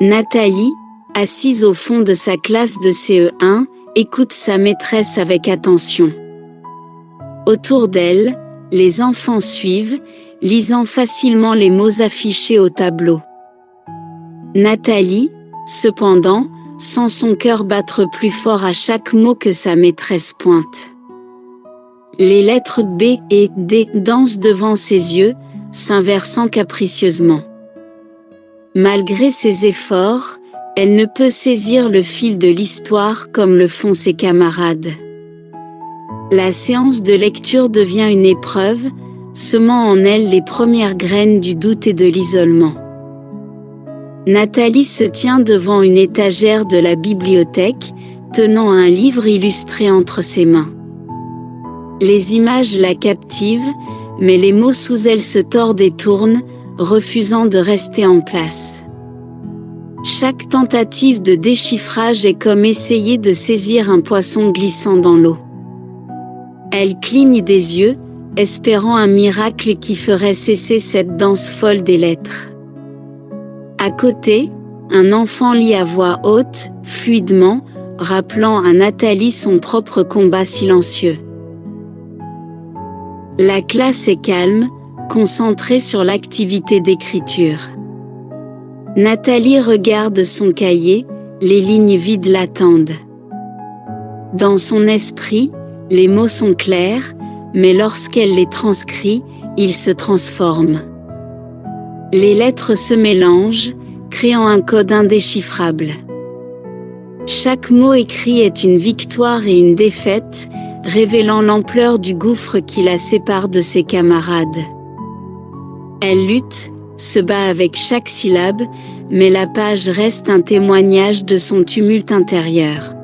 Nathalie, assise au fond de sa classe de CE1, écoute sa maîtresse avec attention. Autour d'elle, les enfants suivent, lisant facilement les mots affichés au tableau. Nathalie, cependant, sent son cœur battre plus fort à chaque mot que sa maîtresse pointe. Les lettres B et D dansent devant ses yeux, s'inversant capricieusement. Malgré ses efforts, elle ne peut saisir le fil de l'histoire comme le font ses camarades. La séance de lecture devient une épreuve, semant en elle les premières graines du doute et de l'isolement. Nathalie se tient devant une étagère de la bibliothèque, tenant un livre illustré entre ses mains. Les images la captivent, mais les mots sous elle se tordent et tournent, refusant de rester en place. Chaque tentative de déchiffrage est comme essayer de saisir un poisson glissant dans l'eau. Elle cligne des yeux, espérant un miracle qui ferait cesser cette danse folle des lettres. À côté, un enfant lit à voix haute, fluidement, rappelant à Nathalie son propre combat silencieux. La classe est calme, concentrée sur l'activité d'écriture. Nathalie regarde son cahier, les lignes vides l'attendent. Dans son esprit, les mots sont clairs, mais lorsqu'elle les transcrit, ils se transforment. Les lettres se mélangent, créant un code indéchiffrable. Chaque mot écrit est une victoire et une défaite, révélant l'ampleur du gouffre qui la sépare de ses camarades. Elle lutte, se bat avec chaque syllabe, mais la page reste un témoignage de son tumulte intérieur.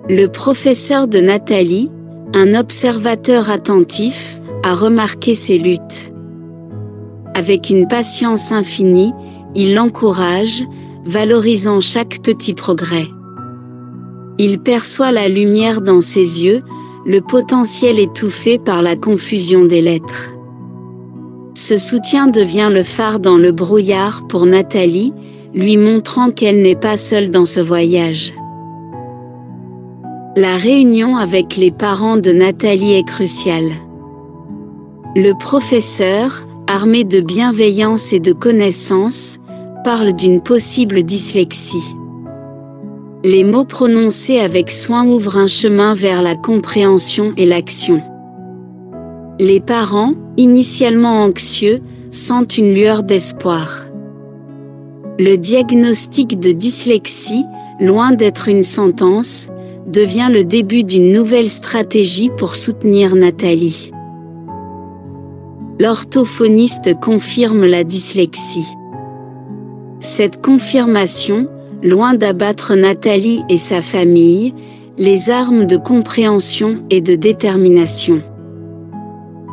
Le professeur de Nathalie, un observateur attentif, a remarqué ses luttes. Avec une patience infinie, il l'encourage, valorisant chaque petit progrès. Il perçoit la lumière dans ses yeux, le potentiel étouffé par la confusion des lettres. Ce soutien devient le phare dans le brouillard pour Nathalie, lui montrant qu'elle n'est pas seule dans ce voyage. La réunion avec les parents de Nathalie est cruciale. Le professeur, armé de bienveillance et de connaissance, parle d'une possible dyslexie. Les mots prononcés avec soin ouvrent un chemin vers la compréhension et l'action. Les parents, initialement anxieux, sentent une lueur d'espoir. Le diagnostic de dyslexie, loin d'être une sentence, devient le début d'une nouvelle stratégie pour soutenir Nathalie. L'orthophoniste confirme la dyslexie. Cette confirmation, loin d'abattre Nathalie et sa famille, les arme de compréhension et de détermination.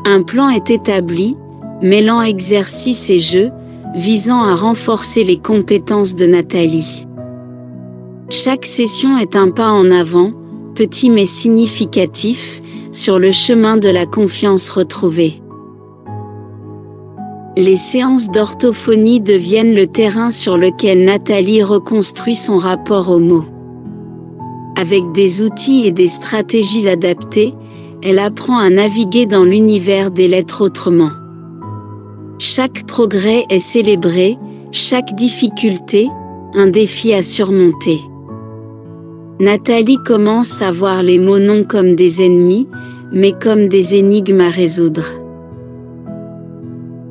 Un plan est établi, mêlant exercice et jeu, visant à renforcer les compétences de Nathalie. Chaque session est un pas en avant, petit mais significatif, sur le chemin de la confiance retrouvée. Les séances d'orthophonie deviennent le terrain sur lequel Nathalie reconstruit son rapport aux mots. Avec des outils et des stratégies adaptées, elle apprend à naviguer dans l'univers des lettres autrement. Chaque progrès est célébré, chaque difficulté, un défi à surmonter. Nathalie commence à voir les mots non comme des ennemis, mais comme des énigmes à résoudre.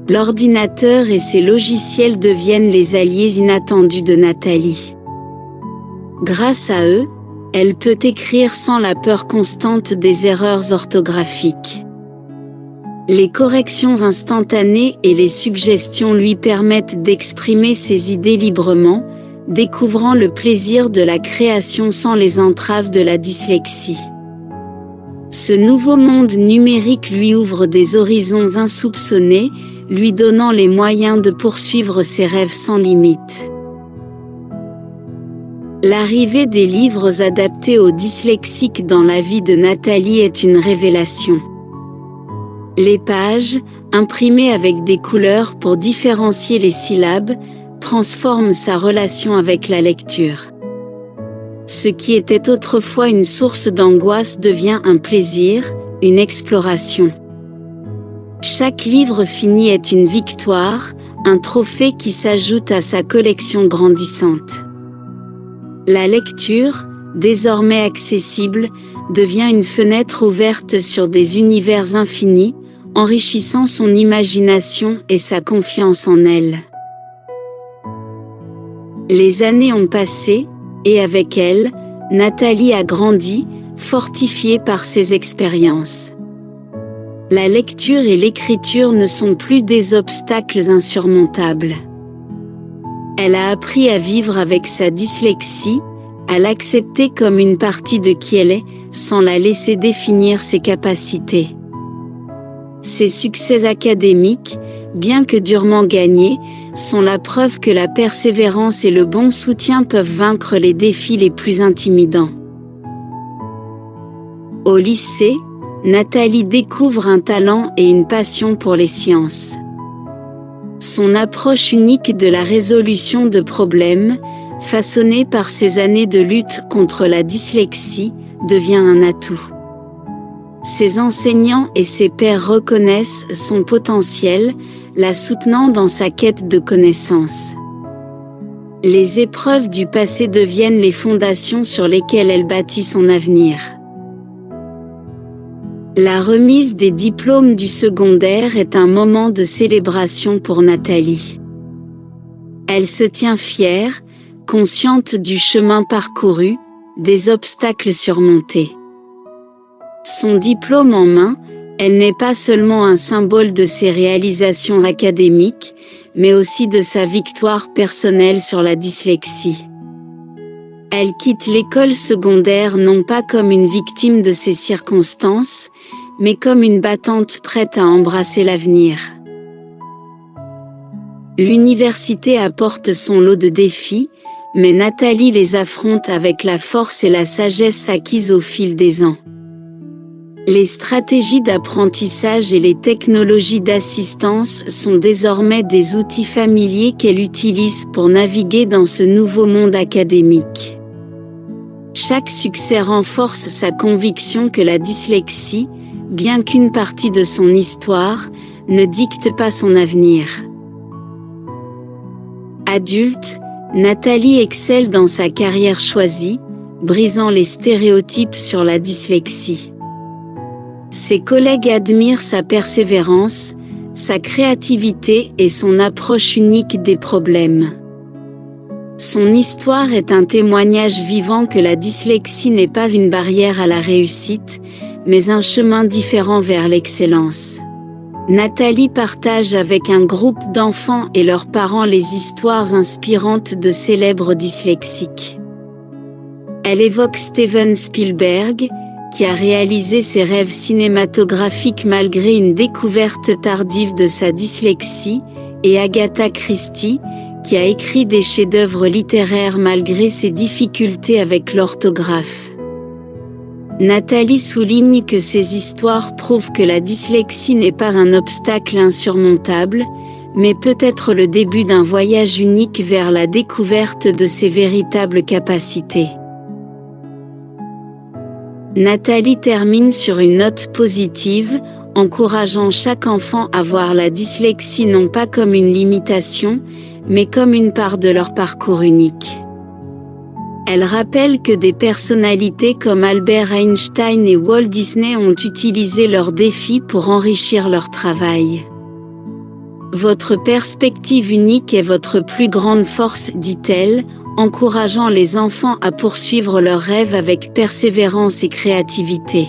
L'ordinateur et ses logiciels deviennent les alliés inattendus de Nathalie. Grâce à eux, elle peut écrire sans la peur constante des erreurs orthographiques. Les corrections instantanées et les suggestions lui permettent d'exprimer ses idées librement, découvrant le plaisir de la création sans les entraves de la dyslexie. Ce nouveau monde numérique lui ouvre des horizons insoupçonnés, lui donnant les moyens de poursuivre ses rêves sans limite. L'arrivée des livres adaptés aux dyslexiques dans la vie de Nathalie est une révélation. Les pages, imprimées avec des couleurs pour différencier les syllabes, transforme sa relation avec la lecture. Ce qui était autrefois une source d'angoisse devient un plaisir, une exploration. Chaque livre fini est une victoire, un trophée qui s'ajoute à sa collection grandissante. La lecture, désormais accessible, devient une fenêtre ouverte sur des univers infinis, enrichissant son imagination et sa confiance en elle. Les années ont passé, et avec elles, Nathalie a grandi, fortifiée par ses expériences. La lecture et l'écriture ne sont plus des obstacles insurmontables. Elle a appris à vivre avec sa dyslexie, à l'accepter comme une partie de qui elle est, sans la laisser définir ses capacités. Ses succès académiques, bien que durement gagnés, sont la preuve que la persévérance et le bon soutien peuvent vaincre les défis les plus intimidants. Au lycée, Nathalie découvre un talent et une passion pour les sciences. Son approche unique de la résolution de problèmes, façonnée par ses années de lutte contre la dyslexie, devient un atout. Ses enseignants et ses pairs reconnaissent son potentiel, la soutenant dans sa quête de connaissances. Les épreuves du passé deviennent les fondations sur lesquelles elle bâtit son avenir. La remise des diplômes du secondaire est un moment de célébration pour Nathalie. Elle se tient fière, consciente du chemin parcouru, des obstacles surmontés. Son diplôme en main, elle n'est pas seulement un symbole de ses réalisations académiques, mais aussi de sa victoire personnelle sur la dyslexie. Elle quitte l'école secondaire non pas comme une victime de ses circonstances, mais comme une battante prête à embrasser l'avenir. L'université apporte son lot de défis, mais Nathalie les affronte avec la force et la sagesse acquises au fil des ans. Les stratégies d'apprentissage et les technologies d'assistance sont désormais des outils familiers qu'elle utilise pour naviguer dans ce nouveau monde académique. Chaque succès renforce sa conviction que la dyslexie, bien qu'une partie de son histoire, ne dicte pas son avenir. Adulte, Nathalie excelle dans sa carrière choisie, brisant les stéréotypes sur la dyslexie. Ses collègues admirent sa persévérance, sa créativité et son approche unique des problèmes. Son histoire est un témoignage vivant que la dyslexie n'est pas une barrière à la réussite, mais un chemin différent vers l'excellence. Nathalie partage avec un groupe d'enfants et leurs parents les histoires inspirantes de célèbres dyslexiques. Elle évoque Steven Spielberg, qui a réalisé ses rêves cinématographiques malgré une découverte tardive de sa dyslexie, et Agatha Christie, qui a écrit des chefs-d'œuvre littéraires malgré ses difficultés avec l'orthographe. Nathalie souligne que ces histoires prouvent que la dyslexie n'est pas un obstacle insurmontable, mais peut être le début d'un voyage unique vers la découverte de ses véritables capacités. Nathalie termine sur une note positive, encourageant chaque enfant à voir la dyslexie non pas comme une limitation, mais comme une part de leur parcours unique. Elle rappelle que des personnalités comme Albert Einstein et Walt Disney ont utilisé leurs défis pour enrichir leur travail. Votre perspective unique est votre plus grande force, dit-elle, encourageant les enfants à poursuivre leurs rêves avec persévérance et créativité.